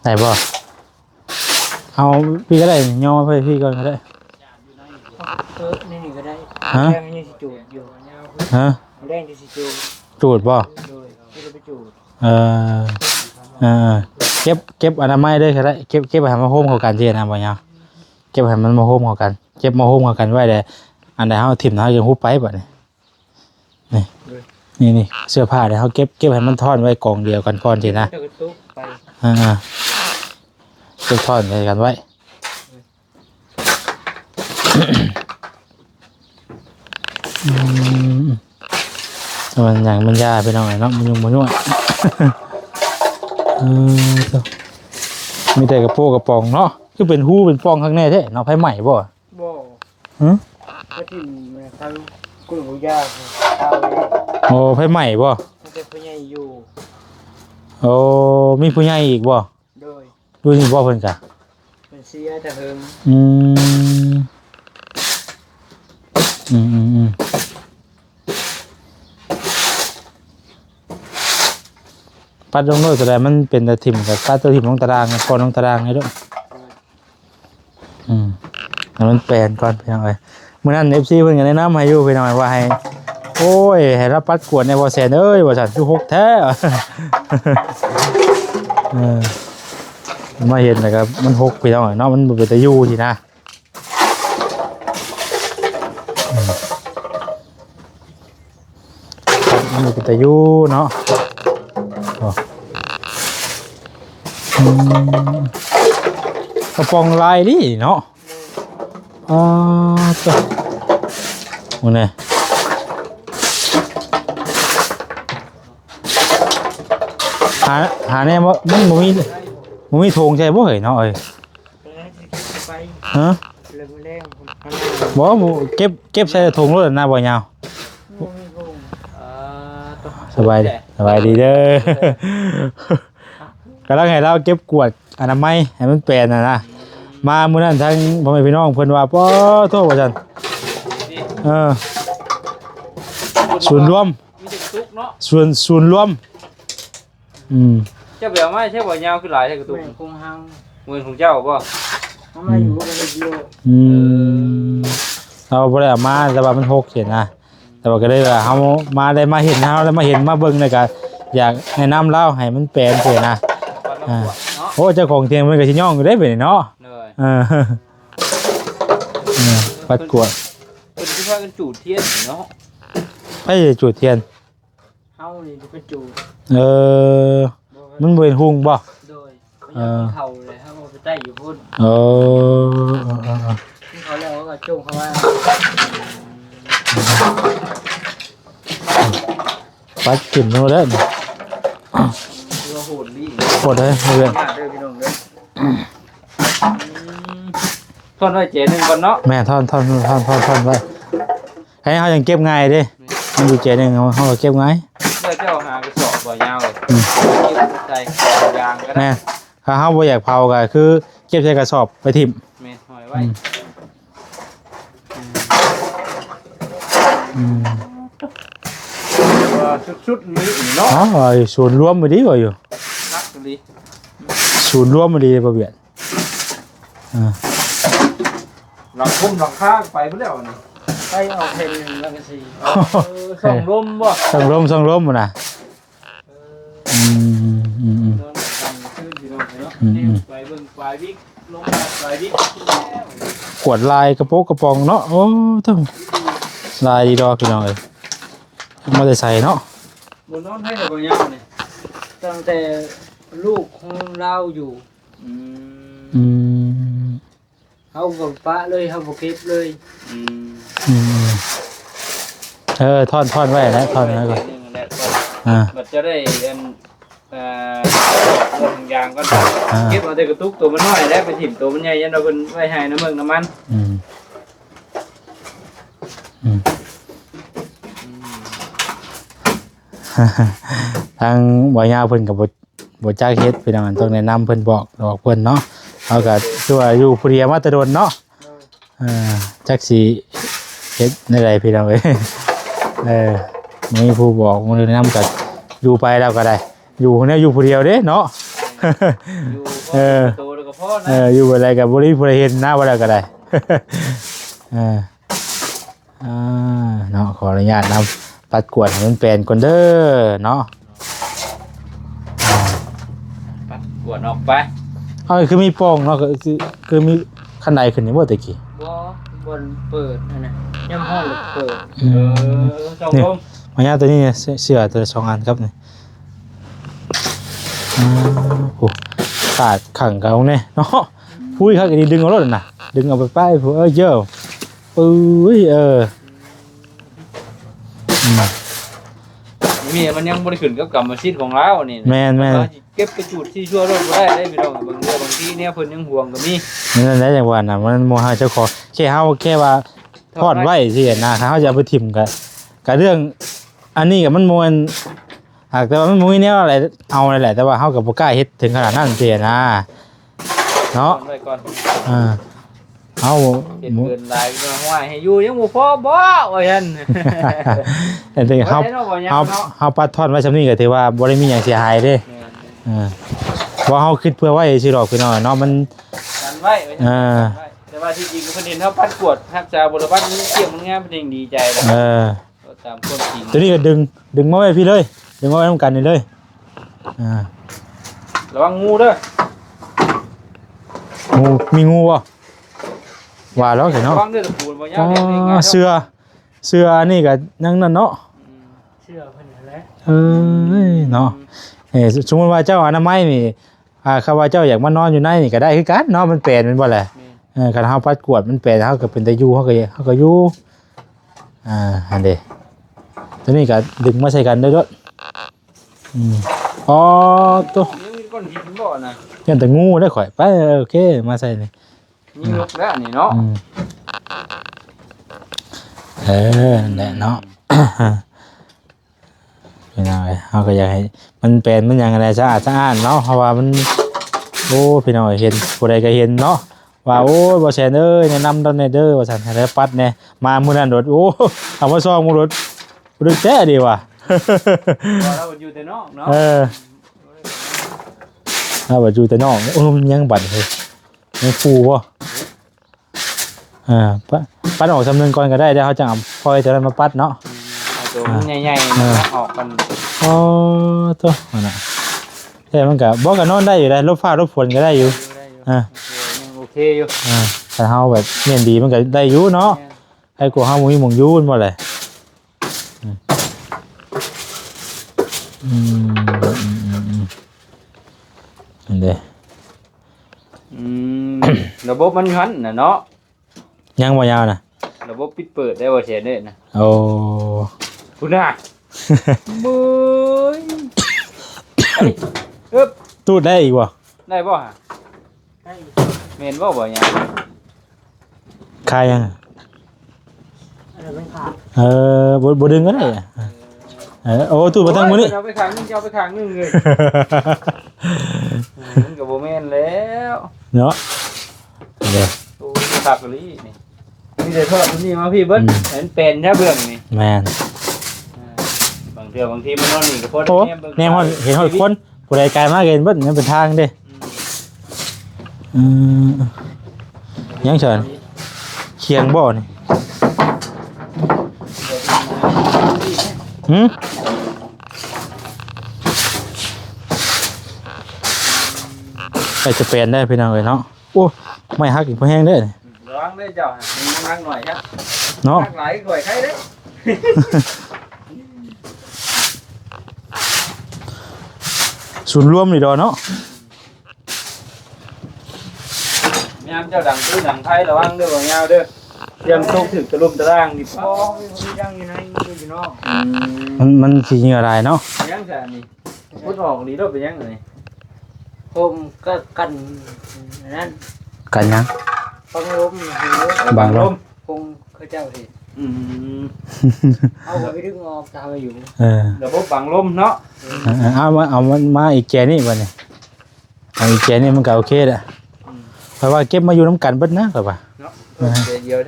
ไหนบ่เอาพี่ก็ได้ย่อไปพี่ก่อนก็ได้นี่ก็ได้แรงนี่สิจูดอยู่แรงที่สิจูด จูดบ่ โดยที่จะไปจูด เก็บอนามัยด้วยก็ได้เก็บให้มันโฮมเข้ากันเท่นะบ่ยาวเก็บให้มันมาโฮมเข้ากันเก็บมาโฮมเข้ากันไว้ได้อันใดเฮาทิ่มเฮาจะฮุบไปบัดนี่เสื้อผ้าเดี๋ยวเฮาเก็บให้มันท่อนไว้กองเดียวกันก่อนสินะ เจ้ากระตุกไป เก็บท่อนใส่กันไว้มันอย่างมันยาไปหน่อยเนาะมันยุ่งมันยุ่งมีแต่กระโปงกระปองเนาะคือเป็นหูเป็นปองข้างในแท้เนาะไผใหม่บ่บ่ก็ที่เขา กูบ่ยากเอาเลย โอ้ไผใหม่บ่ มันเป็นผู้ใหญ่อยู่ โอ้มีผู้ใหญ่อีกบ่ โดย ดูนี่บ่เพิ่นกะ มันเสียแต่เฮิง อืมอืมอืมอืมปัดลงโน้ตแสดงมันเป็นตะถิ่มกับปัดตะถิ่มลงตารางก่อนลงตารางให้ด้วยแล้วมันแปลนก่อนพี่น้องเอ้ยมื้อนั้น FC เพิ่นก็แนะนำให้อยู่พี่น้องว่าให้โอ้ยให้รับปัดกวดในบ่แสนเอ้ยว่าซั่นคือหกแท้ มาเห็นนะครับมันหกพี่น้องเอ้ยเนาะมันบ่เป็นตะอยู่สินะมันบ่เป็นตะอยู่เนาะกระปองลายดิเนาะตัวมันไงหาเนี่ยมันบ่มีธงใช่บ่เฮ้ยเนาะเอ้ย ไป ฮะ เรื่องแรง บ่เก็บใส่ธงรถหน้าบ่ยาว สบายดีเด้อกำลังให้เราเก็บกวดอนามัยให้มันแปลนนะมามื้อนั้นทั้งพ่อแม่พี่น้องเพิ่นว่าป้อโทษว่าซั่นส่วนรวม มีแต่ตุกเนาะ ส่วนรวมเจ้าเบียไม่ใช่บ่ยาวคือหลายแต่กระตุก คงหัง เงินของเจ้าบ่ เขามาอยู่กันเดียว เราบ่ได้เอามาแต่ว่ามันหกเห็นนะแต่ว่าก็ได้ว่าเฮามาได้มาเห็นเฮาได้มาเห็นมาเบิ่งแล้วก็อยากแนะนำเราให้มันแปลนเพิ่นนะโอ้เจ้าของเตียงมันก็สิย่องอยู่ได้เป็นเนาะปัดกวด เพิ่นสิพากันจูดเทียนเนาะ ไปจุดเทียน เฮานี่เป็นจู มันเป็นหุงบ่ โดยเขาเลยเขาไปใต้อยู่พุ่นเขาแล้วก็จุ่มเขาว่า ปัดขึ้นโน่นแล้ว ตัวโหดดี ปวดเลยเพื่อน เด้อพี่น้องเด้อ ทอนไว้เจนึงก่อนเนาะ แม่ท่อนไว้ให้เขายังเก็บง่ายดิมันอยู่เจนึงเขาเก็บง่าย เมื่อเจ้าหากระสอบบ่ยาวเลยใส่ยางก็ได้ แม่ถ้าเขาบ่อยากเผาก็คือเก็บใส่กระสอบไปทิ่ม แม่หอยไว้ ชุดนี้เนาะ อ๋อศูนย์รวมมาดีกว่าอยู่ นักดี ศูนย์รวมมาดีประเบียด หลังพุ่มหลังข้างไปเพื่อแล้วนี่ ไปเอาเพลงแล้วก็สิ ส่องลมบ่ ส่งลมมันนะ นอนทำขึ้นพี่น้องเนาะไปเบิ่งปลายวิกลงมาปลายวิก กวดลายกระโปงกระปองเนาะโอ้ต้องลายดีดอกพี่น้องเลยมาได้ใส่เนาะ บนนอนให้แต่บ่ยาวนี่ ตั้งแต่ลูกของเราอยู่เขากับป้าเลยเขาบอกเก็บเลย ท่อนไว้นะท่อนไว้ก่อนมันจะได้เงินยางก็เก็บเอาแต่กระตุกตัวมันน้อยแล้วไปถิ่มตัวมันใหญ่ยันเราเป็นไว้ให้น้ำเมืองน้ำมันทางบ่อยาวเพิ่นกับบ่จักเฮ็ดพี่น้องต้องแนะนำเพิ่นบอกเพิ่นเนาะเอาก็คือว่าอยู่ผู้เดียวมาแต่โดนเนาะจักสิเฮ็ดในใดพี่น้องเอ้ยมีผู้บอกมาแนะนำก็อยู่ไปแล้วก็ได้อยู่เนี่ยอยู่ผู้เดียวเด้เนาะอยู่โตแล้วก็พอนะอยู่อะไรก็บ่ได้ผู้ใดเห็นหน้าบ่ได้ก็ได้เนาะขออนุญาตนำปัดกวดให้มันแปลนก่อนเด้อเนาะปัดกวดออกไปคือมีปองเนาะคือมีคันใดขึ้นนี่บ่ตะกี้บ่บนเปิดนั่นน่ะย่ำห้องเปิดส่องลมมายาตัวนี้เสื้อตัวละ2อันครับนี่โอ้ขาดขังเก่าแน่เนาะพุ้ยครับก็ดีดึงเอารถน่ะดึงเอาไปป้ายผู้เยอะมีมันยังบริขึ้นกับกรรมสิทธิ์ของเรานี่แม่เก็บไปจุดที่ชั่วรถได้พี่น้องบางทีเนี่ยเพิ่นยังห่วงก็มีนั่นแหละจังหวะน่ะมันโมหะเจ้าของแค่เฮาแค่ว่า ทอดไว้สินะครับเขาจะเอาไปถิ่มกับเรื่องอันนี้กับมันมวนหากแต่ว่ามันมุ้ยเนี่ยอะไรเอาอะไรแหละแต่ว่าเขากับโบกล้าเฮ็ดถึงขนาดนั้นสินะเนาะ ไว้ก่อน เอา เฮ็ดเกินหลายก็ห้วยให้อยู่ยังบ่พอบ่ว่าซั่น แต่ถึงเขาปัดทอดไว้ซำนี้ก็ถือว่าบ่ได้มีหยังเสียหายเด้ว่าเขาคิดเพื่อไว้สิดอกพี่น้องเนาะมัน กันไว้แต่ว่าที่จริงเพิ่นเห็นเฮาปัดกวดรักษาบ่ระบัดมันเกี่ยงมันงามเพิ่นยังดีใจแล้วตามความจริง ตัวนี้ก็ดึงมาไว้พี่เลยดึงมาไว้นํกันนี่เลยระวังงูเด้อ มีงูบ่ว่าแล้วสิเนาะ ระวังเด้อตะปูบ่ยาวเด้อ เสื้อนี่ก็ยังนั่นเนาะ เชื่อเพิ่นนั่นแหละ เนาะสมมุติว่าเจ้าอนามัยนี่ข้าว่าเจ้าอยากมานอนอยู่ในนี่ก็ได้คือกันเนาะมันเป็นบ่แหละคันเฮาปัดกวดมันเป็นเฮาก็เป็นตาอยู่เฮาก็อยู่อันเด้ตัวนี้ก็ดึงมาใส่กันได้ด้วยอ๋อตัว มีก้อนหินบ่น่ะ ยันแต่งูได้ข่อยไปโอเคมาใส่นี่ นี่นกแล้วนี่เนาะ นั่นแหละเนาะเป็นยังไงเฮาก็อยากให้มันเป็นมันยังไงสะอาดเนาะเพราะว่ามันโอ้พี่น้อยเห็นผู้ใดก็เห็นเนาะว่าโอ้ยบ่แซ่นเอ้ยแนะนำตอนนี้เด้อว่าซั่นให้ปัดแน่มามื้อนั้นรถโอ้เอามาซ่อมรถบ่แท้ดีว่ะ เราอยู่แต่นอกเนาะ เอาบ่อยู่แต่นอกโอ้มันยังบัดเฮ้ยยังฟูบ่ปัดออกสำนึงก่อนก็ได้เดี๋ยวเขาจะเอาพอยจะได้มาปัดเนาะตัวมันใหญ่ๆออกกัน อ๋อตัวน่ะแต่มันก็บ่ก็นอนได้อยู่ได้ลบฟ้าลบฝนก็ได้อยู่ยังโอเคอยู่แต่เฮาแบบเนียนดีมันก็ได้อยู่เนาะให้กูเฮาบ่มีหม่องอยู่บ่เลยอันเด้ระบบมันหันน่ะเนาะยังบ่ยาวน่ะระบบปิดเปิดได้บ่เสียเด้น่ะโอ้คุณน่ะบึ้ยตูดได้อีกบ่ได้บ่ฮะได้แม่นบ่หยังคายยังอะไรมันขาดบ่ดึงก็ได้โอ้ตูดบ่ทั้งมื้อนี้เอาไปข้างนึงเอาไปข้างนึงเลยมันก็บ่แม่นแล้วเนาะเด้อโอ้ตักลีนี่มีแต่ทอดตัวนี้มาพี่เบิ้ลเห็นเป็นแค่เบื้องนี่แม่นบางทีมันนอนนี่ก็พอแน่ฮอดเห็นฮอดคนผู้ใดไกลมาเห็นเบิ้ลนั่นเป็นทางเด้ยังเชิญเคียงบ่นี่ไปจะเป็นได้พี่น้องเลยเนาะโอ้ไม่ฮักอีกพอแห้งเด้อร้องได้เจ้ามันนั่งหน่อยครับเนาะหลายหน่อยใครเด้ศูนย์รวมนี่ดอเนาะยามเจ้าดังตื้อดังไทยระวังเด้อบ่ยาวเด้อเตรียมตกถึงตะลุมตะล่างนี่อ๋อมียังอยู่ในอยู่เนาะมันสิยิงอะไรเนาะยังซะนี่พุดออกนี่รถเป็นยังไงผมก็กันนั่นกันยังบังลมบังลมคงเขาเจ้าเห็นเอาไปดึงออกตามมาอยู่ระบบบังลมเนาะเอามาอีกแกนี่บ่เนี่ยเอาอีกแกนี่มันก็โอเคแหละเพราะว่าเก็บมาอยู่น้ำกันเบิดนะก็ว่า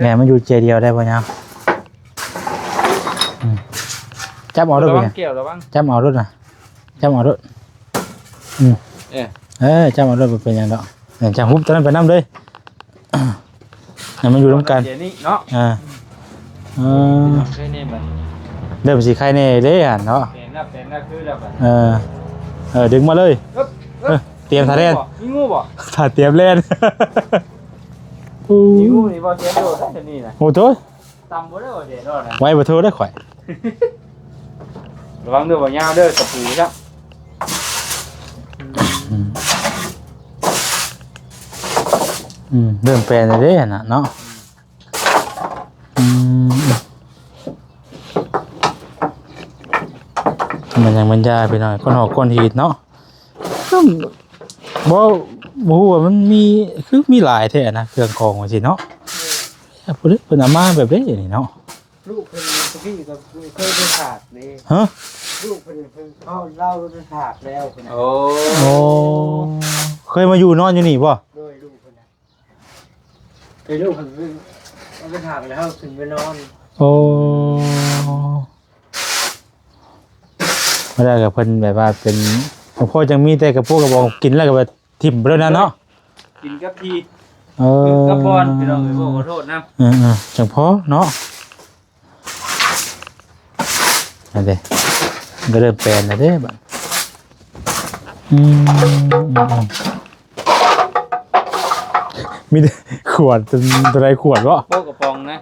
แม่มันอยู่เจเดียวได้ป่ะเนี่ยจับเอารถไปจับเอารถนะจับเอารถจับเอารถไปเป็นยังดอกอย่างจับฮุบตอนนั้นไปน้ำเลยมันอยู่น้ำกันเริ่มสีไข่เน่เลยอ่ะเนาะดึงมาเลยเตรียมทาเล่นมีงูบ่ถ่าเตรียมเล่นมีงูนี่บ่เตรียมโดดได้นี่นะโอ้โถตำบ่ได้บ่เด็ดโดดนะไว้บ่โถได้ข่อยระวังเด้อบ่ยาวเด้อตะปูครับเริ่มแปลนเลยน่ะเนาะมันยังมันยาไปหน่อยก้อนหอกก้อนหีดเนาะบ่ฮู้ว่ามันมีคือมีหลายแท้นะเครื่องของว่าสิเนาะ เพิ่นเอามาแบบนี้นี่เนาะ ลูกเพิ่นพี่ก็เคยไปถากเลย ฮะ ลูกเพิ่นเขาเล่าไปถากแล้วเพิ่นน่ะ โอ้ โอ้เคยมาอยู่นอนอยู่นี่ป่ะ โดยลูกเพิ่นน่ะไอ้ลูกเพิ่นเอาไปถากแล้วขึ้นไปนอน โอ้ไม่ได้กับเพิ่นแบบว่าเป็นพ่อจังมีแต่กับพวกกระบอกกินแล้วก็แบบถิ่มไปแล้วนะเนาะ กินกับพี่ เออ กินกับบอลพี่น้องขอโทษนะ จังพอเนาะอันเด้ก็เริ่มแปลนแล้วเด้บัดมีแต่ขวดเป็นอะไรขวดวะ โป๊กกระป๋องนะ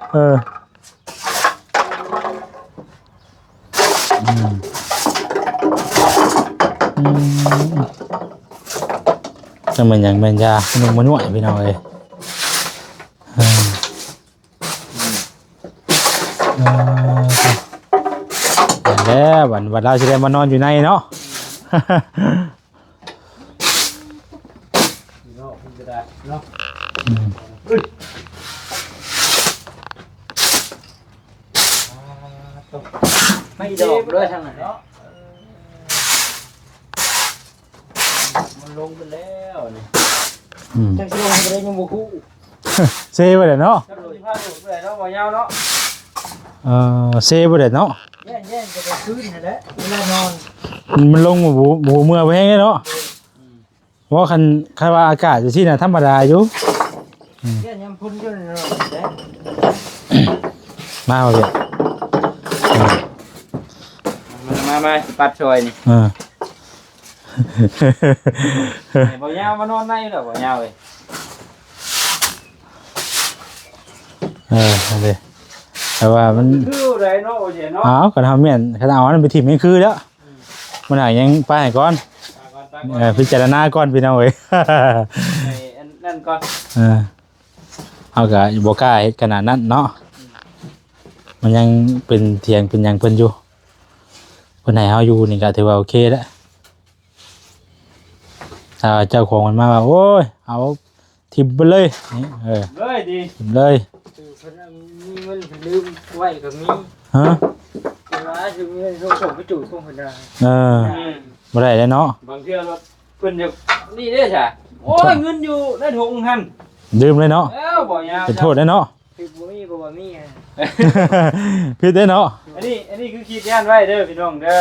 จะมันยังเป็นยาขนมมันหน่วยพี่น้องเอ้ยแล้ววันเราจะได้มานอนอยู่ในเนาะ เนาะคุณจะได้เนาะไม่ดอกเลยทางไหน เนาะมันลงไปแล้วนี่ จังสิลงไปได้ยังบ่ฮู้ เซไปเลยเนาะ ถ้าดูผ้าดูไปเนาะบ่ยาวเนาะ เซไปเลยเนาะ แย่ๆจะไปคืนนั่นแหละเวลานอน มันลงมาบูเมื่อไปให้เนาะเพราะคันว่าอากาศอยู่ที่น่ะธรรมดาอยู่ แย่ยามพุ่นอยู่นั่นแหละ มาเอาเลย มาปัดช่วยนี่บ่ยาวมานอนในหรอบ่ยาวเว้ย เอาเลยแต่ว่ามัน คือไรเนาะโอเคเนาะ เอากันทำเมียนกันเอาอันนั้นไปถิ่มนี่คือแล้วมันหายังไปให้ก่อนพิจารณาก่อนพี่น้องเอ้ย นั่นก่อน เอากะบ่กล้าเฮ็ดขนาดนั้นเนาะมันยังเป็นเถียงเป็นหยังเพิ่นอยู่เพิ่นให้เฮาอยู่นี่ก็ถือว่าโอเคแล้วถ้าเจ้าของมันมาว่าโอ้ยเอาทิ่มไปเลยนี่เลยดี ทิ่มเลย คือเพิ่นมีเงินลืมไว้ก็มี ฮะ เวลาสิมีเงินส่งไปจู่ของเพิ่นได้ บ่ได้แล้วเนาะ บางเทื่อรถเพิ่นจะนี่เด้อจ้ะโอ้ยเงินอยู่ในถุงหั่น ดื่มเลยเนาะ แล้วบ่ยาว เป็นโทษได้เนาะ คือบ่มีก็บ่มี ผิดได้เนาะ อันนี้คือคิดย่านไว้เด้อพี่น้องเด้อ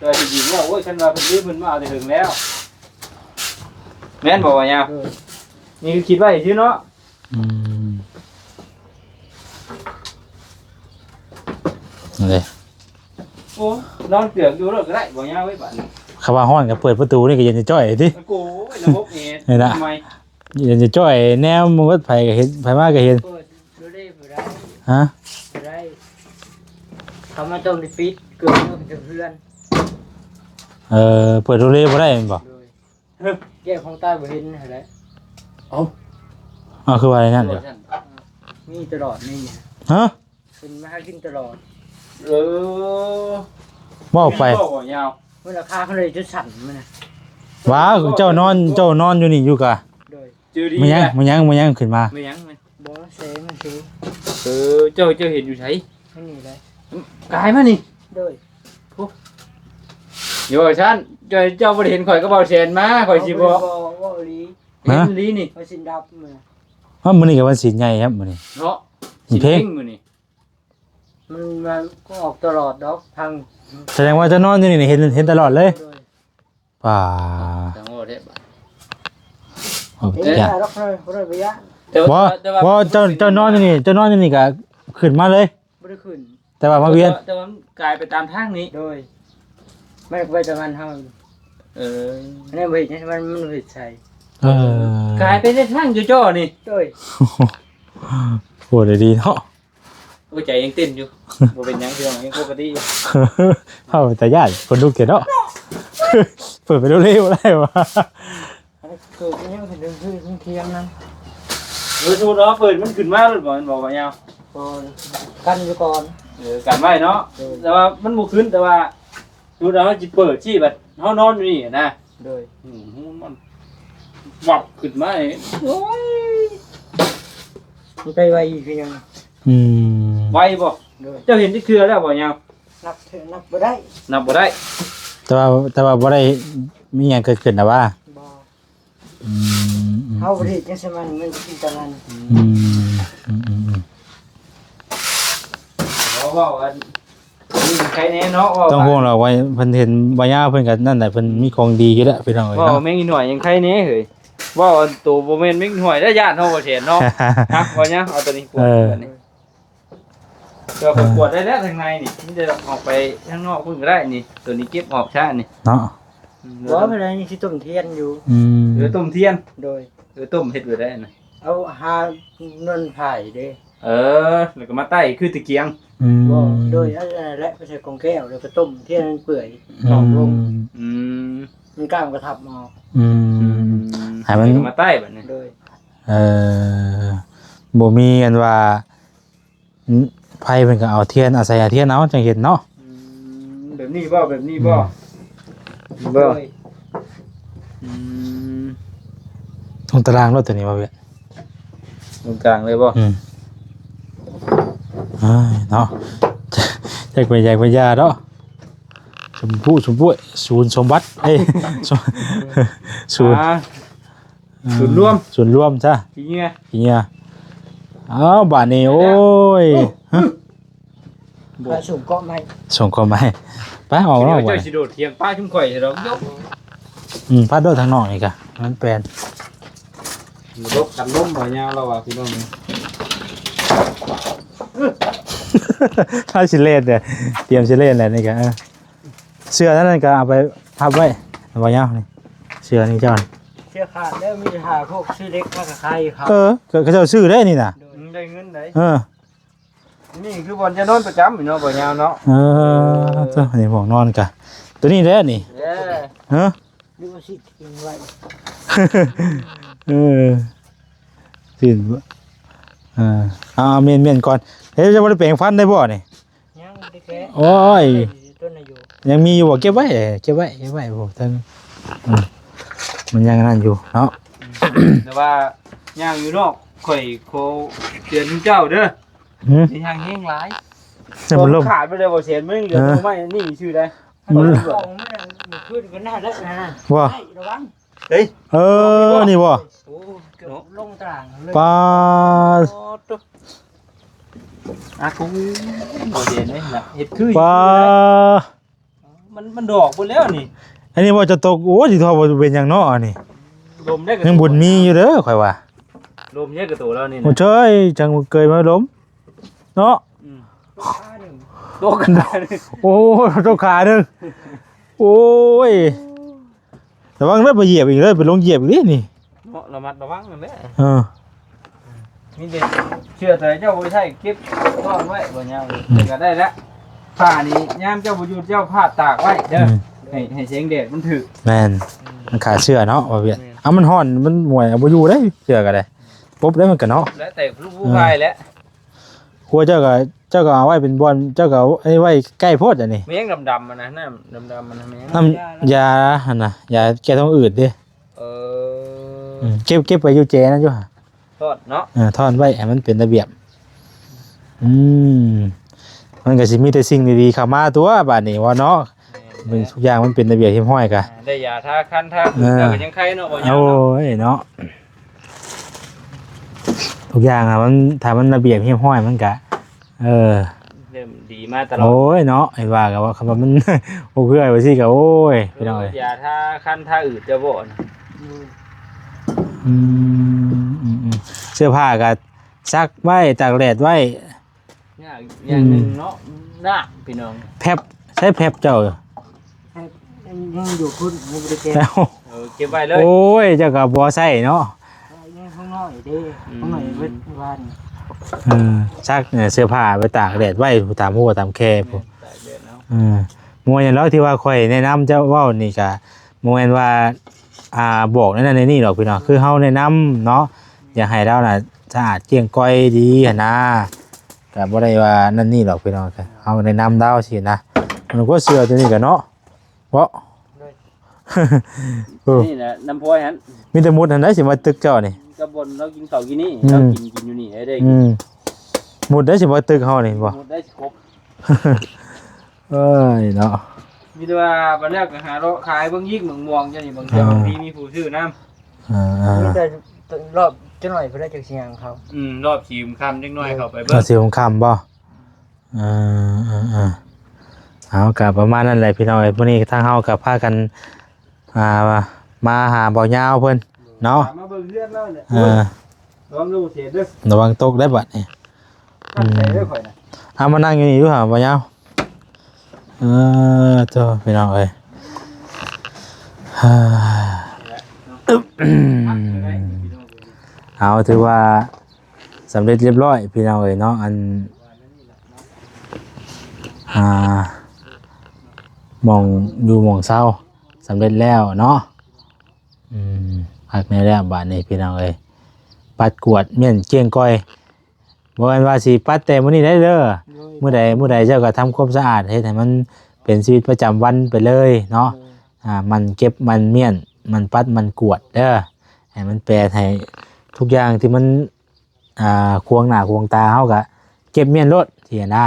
ตัวจริงๆแล้วโอ้ยฉันว่าเพิ่นยืมเพิ่นมาเอาแต่ถึงแล้วแม่นบ่ว่ายาวนี่คือคิดไว้ซื่อเนาะ เลย โอ้นอนเกือกอยู่รถก็ได้บ่ยาวไว้บัดนี้ เขาว่าห้อนก็เปิดประตูนี่ก็เย็นจะจ้อยติ โอ้ยระบบนี่ทำไม เย็นจะจ้อยแนวมันก็ไผก็เห็นไผมาก็เห็น เปิดดูได้บ่ได้ ฮะ บ่ได้เขามาต้องได้ปิดเกิดเรื่องเพื่อน เปิดโรงเรียนบ่ได้แม่นบ่ เลยแก้ของใต้บ่เห็นหั่นแหละ คือว่าอะไรนั่นเด้อ มีตลอดนี่ ฮะ เป็นมาหากินตลอด บ่ไป บ่ยาว เมื่อราคาเขาเลยจะสั่นมันนะ ว้าเจ้านอนอยู่นี่อยู่กะ โดย จือดี มันยังขึ้นมา ไม่ยังมัน บอเซมันสิ เจ้าเห็นอยู่ไส ไม่มีเลย กายมานี่ โดย อยู่กับฉันเจ้าบ่ได้เห็นข่อยก็เบาแสนมาข่อยสิบ่ ว่าลี เห็นลีนี่ ว่าสินดับมือ ว่ามื้อนี้ก็วันศีลใหญ่ครับมื้อนี้ เนาะ สิเพลง มื้อนี้ มันมาก็ออกตลอดดอกทาง แสดงว่าเจ้านอนอยู่นี่เห็นตลอดเลย โดย ป่า จังโอ้เด้บ่ โอ้ เอ๊ะ ยา ดอกเลยไปยะ บ่เจ้านอนอยู่นี่ก็ขึ้นมาเลย ไม่ได้ขึ้น แต่ว่ามาเวียน แต่ว่ามันกลายไปตามทางนี้ โดยไม่ไปแต่มันทาง เออ อันนี้ไปนี่มันผิดใช่ กลายไปในทางจ้อๆนี่ โดย โหได้ดีเนาะ โอ้ใจยังเต้นอยู่บ่เป็นหยังพี่น้องยังปกติอยู่ เข้าแต่ญาติคนดูเกียรเนาะ เปิดไปเร็วๆได้วะ อันนี้เกิดนี่มันถึงเที่ยงนั้น สมมุติว่าเปิดมันขึ้นมาแล้วบ่มันบอกว่ายาว ก่อนกันอยู่ก่อน กันไว้เนาะแต่ว่ามันบ่ขึ้นแต่ว่าสมมุติว่ามันสิเปิดที่แบบเฮานอนอยู่นี่นะ โดย มันวับขึ้นมาโอ้ย มันไปไวอีกคือยัง อืม ไวบ่ โดย เจ้าเห็นที่เครือแล้วบ่ยาว นับเถอะนับบ่ได้ นับบ่ได้ แต่ว่าบ่ได้มีหยังเกิดขึ้นนะว่า บ่ อืม เฮาบ่ได้จังซี่มันกินตะมัน อืม เราเว้าอันนี่ใครแน่เนาะ ต้องห่วงหรอกว่าเพิ่นเห็นบ่ยาวเพิ่นก็นั่นแหละเพิ่นมีของดีอยู่แล้วพี่น้องเอ้ย เว้า เนาะ แม่งอีหน่อยยังใครแน่เฮ้ยเว้าอันตัวบ่แม่นแม่งอีหน่อยได้ญาติเฮาบ่เห็นเนาะฮะว่าหยังเอาตัวนี้กวดอันนี้เดี๋ยวกวดได้แล้วทางในนี่นี่จะออกไปข้างนอกพุ่นก็ได้นี่ตัวนี้เก็บออกช้านี่ เนาะ บ่เป็นไรนี่สิต้มเทียนอยู่ อืม หรือต้มเทียน โดย หรือต้มเฮ็ดไว้ได้นะ เอาหาเงินไผ่เด้ แล้วก็มาใต้คือตะเกียง อืม บ่โดยอันนั้นแหละไปใส่กองแก้วแล้วก็ต้มเทียนมันเปื่อยหอมลง อืม มันกล้ามกระทับออก อืม ให้มัน แล้วก็มาใต้แบบนี้ โดย บ่มีอันว่าไผเพิ่นก็เอาเทียนอาศัยเทียนเอาจังเห็นเนาะ แบบนี้บ่แบบนี้บ่ โดย อืม ตรงตารางรถตัวนี้บ่เว้ย ตรงกลางเลยบ่ อ้ายเนาะแจกไปแจกไปยาเนาะชมพู่ศูนย์สมบัติเอ้ย ศูนย์ ศูนย์รวม ศูนย์รวมจ้ะ ทีเงี้ย เฮียอ้าวบาดนี้โอ้ยฮะ กระสุ่มเกาะไม้ ส่งเข้ามาให้ไปออก เดี๋ น ย อ ว กไว้ เจ้าสิโดดเทียงป้าชุ่มข่อยสิดอกยก พาดโดดทางนอกนี่กะมันแปลน ยกกันล้มบ่ยาวแล้วว่ะพี่น้อง ถ้าสิเล่นเนี่ยเตรียมสิเล่นแหละนี่กะเสื้อนั้นก็เอาไปพับไว้บ่ยาวนี่เสื้อนี่เจ้านี่ เสื้อขาดแล้วมีหาพวกซื้อเล็กมากับใครครับ ก็เจ้าซื้อได้นี่น่ะ ได้เงินได้ นี่ คือบอลจะนอนประจำอยู่เนาะบ่ยาวเนาะ เจ้านี่ห้องนอนกะตัวนี้แหละนี่ เด้อ ฮะ ดูสิกินไว้ สิเมียนก่อนเฮ้ยจะบ่ได้แปลงฟันได้บ่นี่ ยังได้แค่ โอ้ย ต้นอายุ ยังมีอยู่บ่เก็บไว้พวกท่านมันยังนั่นอยู่เนาะ แต่ว่าย่างอยู่นอกข่อยโคเตือนเจ้าเด้อนี่ทางแห้งหลาย จะมันล่ม ขาดไปเลยบ่เสียนมันเหลือตัวไม้นี่ชื่อได้ มันของมันขึ้นกันหน้าแล้วนะ ว่า ระวัง นี่บ่ โอ้เกือบลงตารางเลย ปลา กูบ่เสียนเลยนะเฮ็ดคือ ปลา มันดอกหมดแล้วนี่ อันนี้บ่จะตกโอ้สิทอบ่เป็นหยังเนาะอันนี้ ลมได้กับ ยังบุญมีอยู่เด้อข่อยว่า ลมเยอะกับตัวแล้วนี่ โอ้เจ้ยจังเกยมาล้มเนาะ โตกันได้ โอ้ตกขาหนึงโอ้ยระวังเด้อไปเหยียบอีกเด้อไปลงเหยียบอีกนี่ เนาะระมัดระวังนั่นแหละ มีเด็กเชื่อใจเจ้าบ่ใช่เก็บซ่อนไว้บ่ยาวเลยก็ได้แล้วผ้านี้ยามเจ้าบ่อยู่เจ้าผ้าตากไว้เด้อให้แสงแดดมันถึก แม่นมันขาดเสื้อเนาะว่าเวียนเอามันฮ้อนมันหวยเอาบ่อยู่ได้เสื้อก็ได้ปุ๊บได้มันก็เนาะ แล้วแต่ลูกผู้ชายแล้ว ครัวเจ้าก็เอาไว้เป็นบอลเจ้าก็เอาไว้ใกล้โพดอันนี้ แมงดำๆมันนะน้ำดำๆมันนะแมง น้ำยาหั่นน่ะยาแก้ท้องอืดเด้ เออ เก็บไว้อยู่แจนั่นอยู่ห่า ทอดเนาะ ทอนไว้ให้มันเป็นระเบียบมันก็สิมีแต่สิ่งดีๆเข้ามาตัวบัดนี้ว่าเนาะมันทุกอย่างมันเป็นระเบียบเรียบร้อยกะ ได้ยาทาคันทาผืนแล้วก็ยังไข้เนาะบ่ยาว โอ้ยเนาะทุกอย่างอ่ะมันถ้ามันระเบียบเรียบร้อยมันก็เริ่มดีมาตลอด โอ้ยเนาะไอ้ว่าก็ว่าคำว่ามัน โอ้เพื่อยว่าสิก็โอ้ยพี่น้องเอ้ย ยาทาคันทาอืดจะบ่นะ เสื้อผ้าก็ซักไว้ตากแดดไว้ อย่างหนึงเนาะน้าพี่น้อง แพบใช้แพบเจ้า ยังอยู่คุณมันได้แค่ แล้ว เก็บไว้เลย โอ้ยเจ้าก็บ่ใส่เนาะ ยังข้างนอกเด้ข้างนอกเว้นวัน ซักเนี่ยเสื้อผ้าไปตากแดดไว้ตามหัวตามแคพวก ตากแดดเนาะ มวยอย่างแล้วที่ว่าข่อยแนะนำเจ้าเว้านี่ก็บ่แม่นว่าบอกนั่นในนี่หรอกพี่น้องคือเฮาแนะนำเนาะอยากให้เราน่ะสะอาดเกลี้ยงก้อยดีหั่นนะก็บ่ได้ว่านั่นนี่หรอกพี่น้องก็เฮาแนะนำเราสินะมันก็เสื้อตัวนี้ก็เนาะเพราะ นี่แหละน้ำพลอยหัน มีแต่มุดหั่นได้สิมาตึกเจ้านี่ กับบนเรากินข้าวกินนี่เรากินอยู่นี่ได้ หมุดได้สิบ่ตึกเฮานี่บ่ หมดได้ครบ เอ้ยเนาะ มีแต่ว่าบัดแรกก็หาเราขายเบิ่งยิกเมืองม่วงจังนี่บางเทื่อบางทีมีผู้ซื้อน้ำ มีแต่รอบจะหน่อยเพื่อได้จากเสียงเขา รอบชีมคำจังน้อยเข้าไป ก็ เบิ่ง สิของคำบ่เอาก็ประมาณนั้นแหละพี่น้องเอ้ยมื้อนี้ทางเฮาก็พากันมาหาบ่ยาวเพิ่นเนาะ มาเบิ่งเรือนเราเนี่ยลองดูเสียเด้อ ระวังตกได้บัดนี่ ตั้งใจเด้อข่อยน่ะ เอามานั่งอยู่นี่ดูหาบ่ยาวเจ้าพี่น้องเอ้ยเอาถือว่าสำเร็จเรียบร้อยพี่น้องเอ้ยเนาะอันมองอยู่มองเศร้าสำเร็จแล้วเนาะพักในแล้วบาดนี้พี่น้องเอ้ยปัดกวดเมี่ยนเกี้ยงก้อยบ่แม่นว่าสิปัดแต่มื้อนี้ได้เด้อมื้อใดเจ้าก็ทำความสะอาดเฮ็ดให้มันเป็นชีวิตประจำวันไปเลยเนาะมันเก็บมันเมี่ยนมันปัดมันกวดเด้อให้มันแปลให้ทุกอย่างที่มันควงหน้าควงตาเฮาก็เก็บเมี่ยนรถที่น่ะ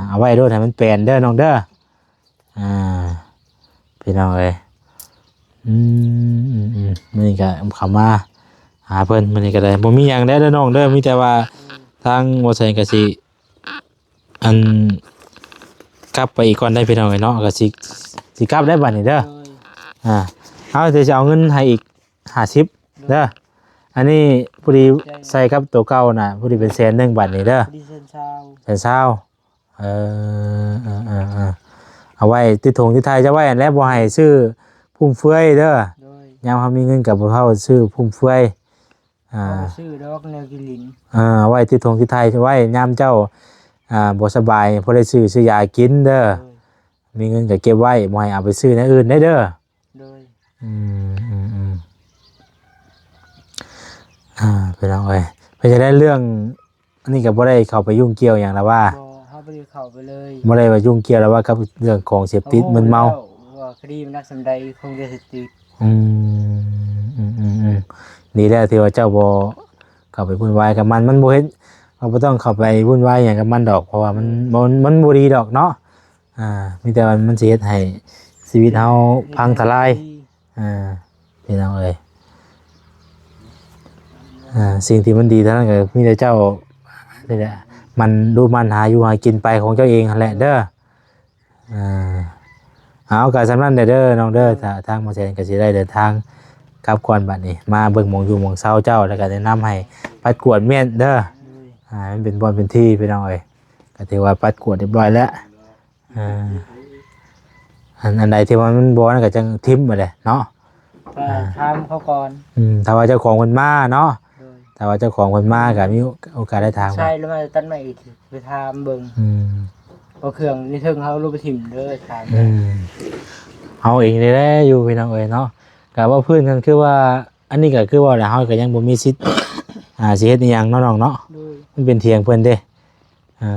เอาไว้รถให้มันแปลนเด้อน้องเด้อพี่น้องเอ้ยมื้อนี้ก็เข้ามาหาเพิ่นมื้อนี้ก็ได้บ่มีหยังได้เด้อน้องเด้อมีแต่ว่าทางบ่ใส่ก็สิอันกลับไปอีกก่อนได้พี่น้องเอ้ยเนาะก็สิกลับได้บัดนี้เด้อเอาเดี๋ยวจะเอาเงินให้อีก50เด้ออันนี้พอดีใส่กับตัวเก่าน่ะพอดีเป็น100,000บาทนี่เด้อ ดีเซนเช้า 100,000เอาไว้ที่ถุงที่ไทยจะไว้อันแล้วบ่ให้ซื้อพุ่มเฟือยเด้อ โดย ยามเฮามีเงินกับบ่เฮาซื้อพุ่มเฟือยซื้อดอกแนวกินลิ้น เอาไว้ที่ถุงที่ไทยไว้ยามเจ้าบ่สบายพอได้ซื้อยากินเด้อมีเงินก็เก็บไว้บ่ให้เอาไปซื้อในอื่นได้เด้อโดยไปน้องเอ้ยเพิ่นจะได้เรื่องอันนี้ก็บ่ได้เข้าไปยุ่งเกี่ยวหยังแล้วว่าเฮาบ่ได้เข้าไปเลยบ่ได้ว่ายุ่งเกี่ยวแล้วว่ากับเรื่องของเสพติดมึนเมาว่าคดีมันนักสำใดคงจะเสพติดนี่แหละที่ว่าเจ้าบ่เข้าไปวุ่นวายกับมันบ่เฮ็ดเราบ่ต้องเข้าไปวุ่นวายหยังกับมันดอกเพราะว่ามันบ่ดีดอกเนาะมีแต่ว่ามันสิเฮ็ดให้ชีวิตเฮาพังทลายพี่น้องเอ้ยสิ่งที่มันดีเท่านั้นก็มีแต่เจ้านี่แหละมันดูมันหาอยู่หากินไปของเจ้าเองนั่นแหละเด้อเอาก็สำนั้นเด้อน้องเด้อถ้าทางบ่แซนก็สิได้เดินทางกลับก่อนบัดนี้มาเบิ่งหมองอยู่หมองเซาเจ้าแล้วก็แนะนำให้ปัดกวดเมียนเด้อมันเป็นบ่อนเป็นที่พี่น้องเอ้ยก็ถือว่าปัดกวดเรียบร้อยแล้วอันใดที่ว่ามันบ่นั่นก็จังทิ่มไปเลยเนาะถามเขาก่อนถ้าว่าเจ้าของเพิ่นมาเนาะถ้าว่าเจ้าของเพิ่นมาก็มีโอกาสได้ถามใช่แล้วมาตัดใหม่อีกไปถามเบิ่งเอาเครื่องนี่ถึงเฮารูปไปถิ่มเด้อถามเอาเองได้แล้วอยู่พี่น้องเอ้ยเนาะก็ว่าเพิ่นกันคือว่าอันนี้ก็คือว่าเฮาก็ยังบ่มีสิทธิ์สิเฮ็ดอีหยังเนาะน้องเนาะมันเป็นเถียงเพิ่นเด้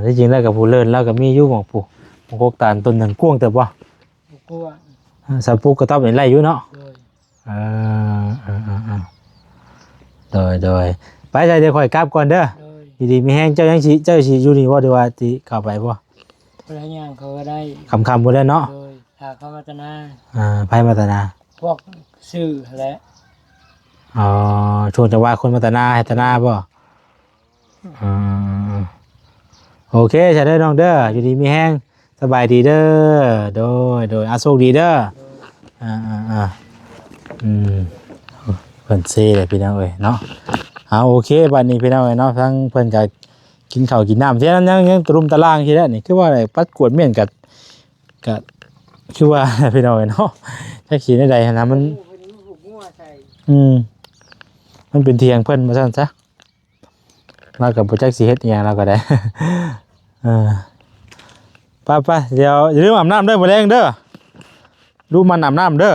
ที่จริงแล้วก็ผู้เลิศแล้วก็มีอยู่หม้องปู่หม้องกกตาลต้นหนึงกว้างแต่บ่กว้างสะปุกก็ต้องเป็นไรอยู่เนาะโดยไปใจเดี๋ยวค่อยกลับก่อนเด้อดีๆมีแห้งเจ้ายังสิอยู่นี่บ่ดีว่าสิเข้าไปบ่ไปหาหยังเขาก็ได้ค่ำๆบ่ได้เนาะถ้าเขามาตนาไผมาตนาพวกชื่อแหละช่วงจังหวะคนมาตนาให้ตนาบ่โอเคใช่เด้อน้องเด้ออยู่ดีมีแห้งสบายดีเด้อโดยโชคดีเด้อเพิ่นเซ่เลยพี่น้องเอ้ยเนาะโอเคบัดนี้พี่น้องเอ้ยเนาะทั้งเพิ่นก็กินข้าวกินน้ำเท่านั้นยังตรุมตารางที่แล้วนี่คือว่าอะไรปัดกวดเมี่ยนกับคือว่าพี่น้องเอ้ยเนาะจักสิได้ใดนะมันเป็นเถียงเพิ่นว่าซั่นซะเราก็บ่จักสิเฮ็ดอีหยังเราก็ได้ไปเดี๋ยวอย่าลืมอาบน้ำเด้อมื้อแลงเด้อดูมันอาบน้ำเด้อ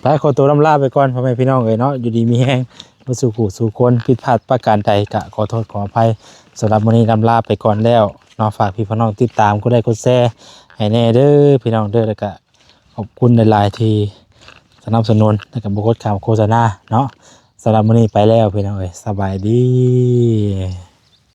ไปขอตัวลาไปก่อนพ่อแม่พี่น้องเอ้ยเนาะอยู่ดีมีแฮงบ่สู่คนผิดพลาดประการใดก็ขอโทษขออภัยสำหรับมื้อนี้ลาไปก่อนแล้วเนาะฝากพี่น้องติดตามกดไลค์กดแชร์ให้แน่เด้อพี่น้องเด้อแล้วก็ขอบคุณหลายๆที่ สนับสนุนแล้วก็บ่กดข่าวโฆษณาเนาะสำหรับมื้อนี้ไปแล้วพี่น้องเอ้ยสบายดี